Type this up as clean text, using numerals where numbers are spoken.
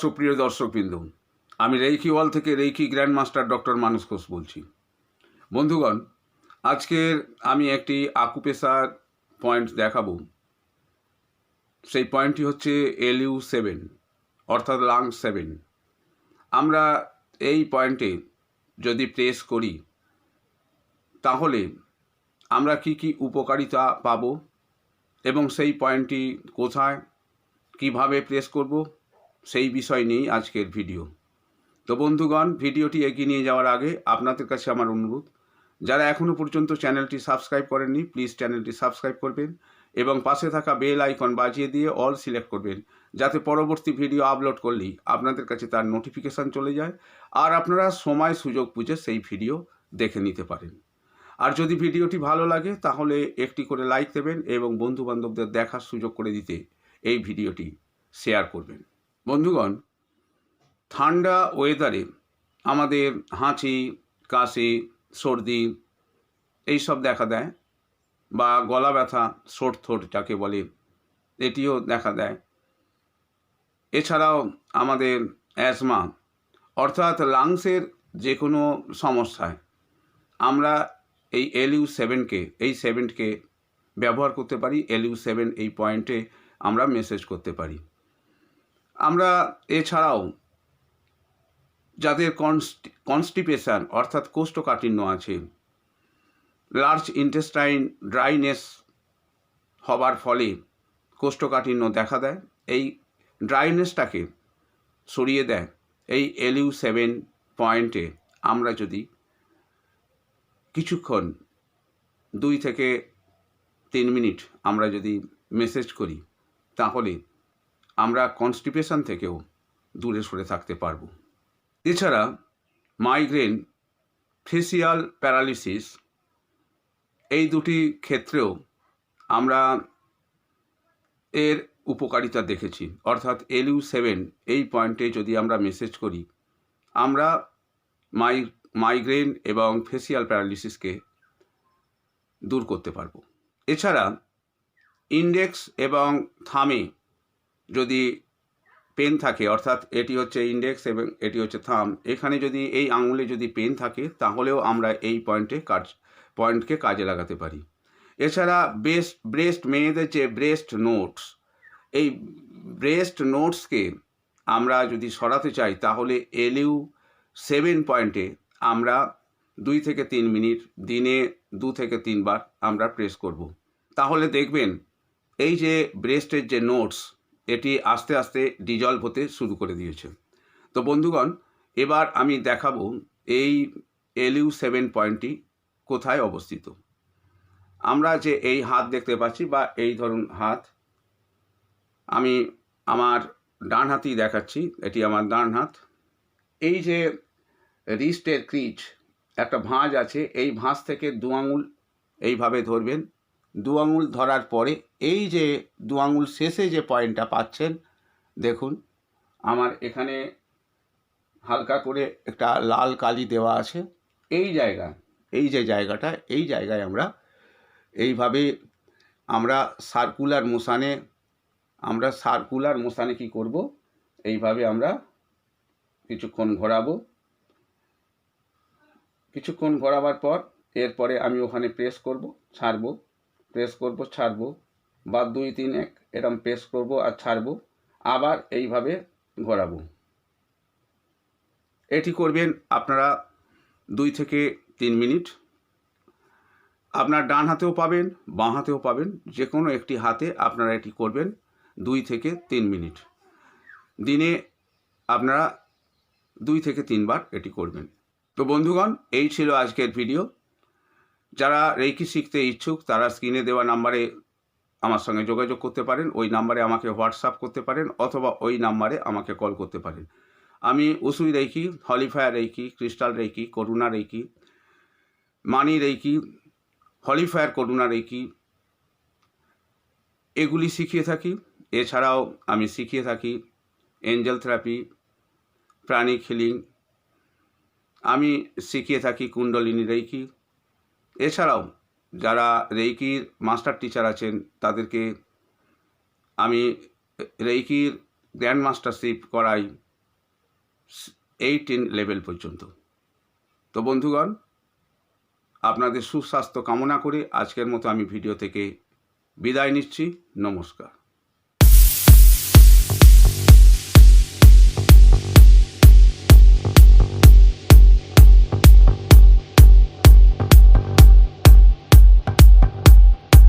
সুপ্রিয় দর্শকবৃন্দ, আমি রেইকি ওয়াল থেকে রেইকি গ্র্যান্ড মাস্টার ডক্টর মানস ঘোষ বলছি। বন্ধুগণ, আজকের আমি একটি আকুপেশার পয়েন্ট দেখাবো। সেই পয়েন্টটি হচ্ছে LU7 অর্থাৎ লাং 7। আমরা এই পয়েন্টে যদি প্রেস করি তাহলে আমরা কি কি উপকারিতা পাবো এবং সেই পয়েন্টটি কোথায় কিভাবে প্রেস করব সেই বিষয় নিয়েই আজকের ভিডিও। তো বন্ধুগণ, ভিডিওটি এগিয়ে নিয়ে যাওয়ার আগে আপনাদের কাছে আমার অনুরোধ, যারা এখনও পর্যন্ত চ্যানেলটি সাবস্ক্রাইব করেননি প্লিজ চ্যানেলটি সাবস্ক্রাইব করবেন এবং পাশে থাকা বেল আইকন বাজিয়ে দিয়ে অল সিলেক্ট করবেন, যাতে পরবর্তী ভিডিও আপলোড করলেই আপনাদের কাছে তার নোটিফিকেশান চলে যায় আর আপনারা সময় সুযোগ বুঝে সেই ভিডিও দেখে নিতে পারেন। আর যদি ভিডিওটি ভালো লাগে তাহলে একটি করে লাইক দেবেন এবং বন্ধুবান্ধবদের দেখার সুযোগ করে দিতে এই ভিডিওটি শেয়ার করবেন। বন্ধুগণ, ঠান্ডা ওয়েদারে আমাদের হাঁচি, কাশি, সর্দি এইসব দেখা দেয়, বা গলা ব্যথা, সর থ্রোট যাকে বলে, এটিও দেখা দেয়। এছাড়াও আমাদের অ্যাজমা অর্থাৎ লাংসের যে কোনো সমস্যায় আমরা এই LU7কে ব্যবহার করতে পারি। LU7 এই পয়েন্টে আমরা মেসেজ করতে পারি। আমরা এছাড়াও যাদের কনস্টিপেশন অর্থাৎ কোষ্ঠকাঠিন্য আছে, লার্জ ইন্টেস্টাইন ড্রাইনেস হবার ফলে কোষ্ঠকাঠিন্য দেখা দেয়, এই ড্রাইনেসটাকে সরিয়ে দেয় এই LU7 পয়েন্টে আমরা যদি কিছুক্ষণ 2 থেকে 3 মিনিট আমরা যদি মেসেজ করি তাহলে আমরা কনস্টিপেশন থেকেও দূরে সরে থাকতে পারবো। এছাড়া মাইগ্রেন, ফেসিয়াল প্যারালিসিস এই দুটি ক্ষেত্রেও আমরা এর উপকারিতা দেখেছি। অর্থাৎ LU7 এই পয়েন্টে যদি আমরা মেসেজ করি আমরা মাইগ্রেন এবং ফেসিয়াল প্যারালিসিসকে দূর করতে পারবো। এছাড়া ইন্ডেক্স এবং থামে যদি পেন থাকে, অর্থাৎ এটি হচ্ছে ইন্ডেক্স এবং এটি হচ্ছে থাম, এখানে যদি এই আঙুলে যদি পেন থাকে তাহলেও আমরা এই পয়েন্টকে কাজে লাগাতে পারি। এছাড়া ব্রেস্ট মেয়েদের যে ব্রেস্ট নোটস, এই ব্রেস্ট নোটসকে আমরা যদি সরাতে চাই তাহলে LU7 পয়েন্টে আমরা 2 থেকে 3 মিনিট দিনে 2 থেকে 3 বার আমরা প্রেস করব। তাহলে দেখবেন এই যে ব্রেস্টের যে নোটস এটি আস্তে আস্তে ডিজলভ হতে শুরু করে দিয়েছে। তো বন্ধুগণ, এবার আমি দেখাবো এই LU7 পয়েন্টটি কোথায় অবস্থিত। আমরা যে এই হাত দেখতে পাচ্ছি বা এই ধরুন হাত, আমি আমার ডান হাতেই দেখাচ্ছি, এটি আমার ডান হাত। এই যে রিস্টের ক্রিচ একটা ভাঁজ আছে, এই ভাঁজ থেকে 2 আঙুল এইভাবে ধরবেন। 2 আঙুল ধরার পরে এই যে 2 আঙুল শেষে যে পয়েন্টটা পাচ্ছেন, দেখুন আমার এখানে হালকা করে একটা লাল কালি দেওয়া আছে। এই জায়গায়, এই যে জায়গাটা, এই জায়গায় আমরা এইভাবে আমরা সার্কুলার মোশানে কি করব, এইভাবে আমরা কিছুক্ষণ ঘোরাবো। কিছুক্ষণ ঘোরাবার পর এরপরে আমি ওখানে প্রেস করব, ছাড়বো, প্রেস করব, ছাড়বো, বা 2, 3 এরকম প্রেস করব আর ছাড়বো, আবার এইভাবে ঘোরাবো। এটি করবেন আপনারা 2 থেকে 3 মিনিট। আপনার ডান হাতেও পাবেন, বাঁ হাতেও পাবেন, যে কোনো একটি হাতে আপনারা এটি করবেন 2 থেকে 3 মিনিট। দিনে আপনারা 2 থেকে 3 বার এটি করবেন। তো বন্ধুগণ, এই ছিল আজকের ভিডিও। যারা রেইকি শিখতে ইচ্ছুক তারা স্ক্রিনে দেওয়া নাম্বারে আমার সঙ্গে যোগাযোগ করতে পারেন, ওই নাম্বারে আমাকে হোয়াটসঅ্যাপ করতে পারেন অথবা ওই নাম্বারে আমাকে কল করতে পারেন। আমি Usui reiki, holy fire reiki, crystal reiki, Karuna reiki, money reiki, holy fire Karuna reiki এগুলি শিখিয়ে থাকি। এছাড়াও আমি শিখিয়ে থাকি এঞ্জেল থেরাপি, প্রাণিক হিলিং, আমি শিখিয়ে থাকি কুণ্ডলিনী রেইকি। এছাড়াও যারা রেইকির মাস্টার টিচার আছেন তাদেরকে আমি রেইকির গ্র্যান্ড মাস্টারশিপ করাই, 18 লেভেল পর্যন্ত। তো বন্ধুগণ, আপনাদের সুস্বাস্থ্য কামনা করে আজকের মতো আমি ভিডিও থেকে বিদায় নিচ্ছি। নমস্কার।